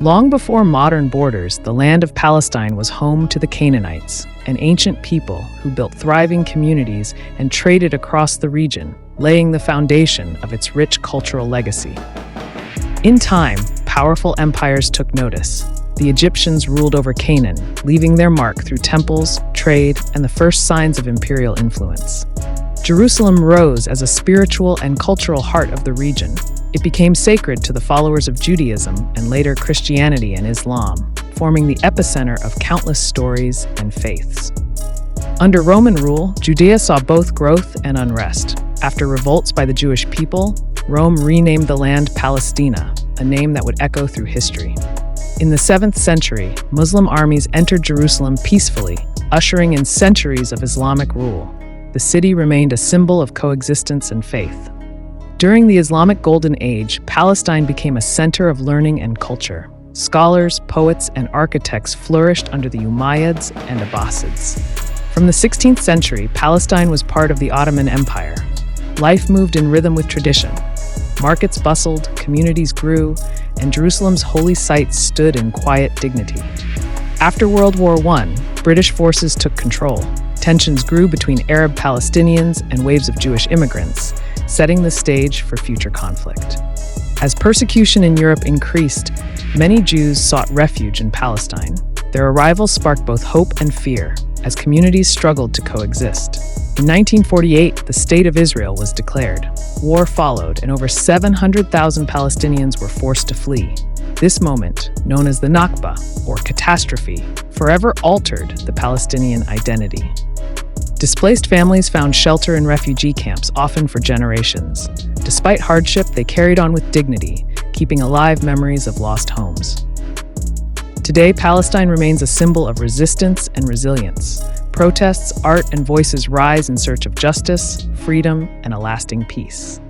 Long before modern borders, the land of Palestine was home to the Canaanites, an ancient people who built thriving communities and traded across the region, laying the foundation of its rich cultural legacy. In time, powerful empires took notice. The Egyptians ruled over Canaan, leaving their mark through temples, trade, and the first signs of imperial influence. Jerusalem rose as a spiritual and cultural heart of the region. It became sacred to the followers of Judaism and later Christianity and Islam, forming the epicenter of countless stories and faiths. Under Roman rule, Judea saw both growth and unrest. After revolts by the Jewish people, Rome renamed the land Palestina, a name that would echo through history. In the 7th century, Muslim armies entered Jerusalem peacefully, ushering in centuries of Islamic rule. The city remained a symbol of coexistence and faith. During the Islamic Golden Age, Palestine became a center of learning and culture. Scholars, poets, and architects flourished under the Umayyads and Abbasids. From the 16th century, Palestine was part of the Ottoman Empire. Life moved in rhythm with tradition. Markets bustled, communities grew, and Jerusalem's holy sites stood in quiet dignity. After World War I, British forces took control. Tensions grew between Arab Palestinians and waves of Jewish immigrants, setting the stage for future conflict. As persecution in Europe increased, many Jews sought refuge in Palestine. Their arrival sparked both hope and fear, as communities struggled to coexist. In 1948, the State of Israel was declared. War followed, and over 700,000 Palestinians were forced to flee. This moment, known as the Nakba, or catastrophe, forever altered the Palestinian identity. Displaced families found shelter in refugee camps, often for generations. Despite hardship, they carried on with dignity, keeping alive memories of lost homes. Today, Palestine remains a symbol of resistance and resilience. Protests, art, and voices rise in search of justice, freedom, and a lasting peace.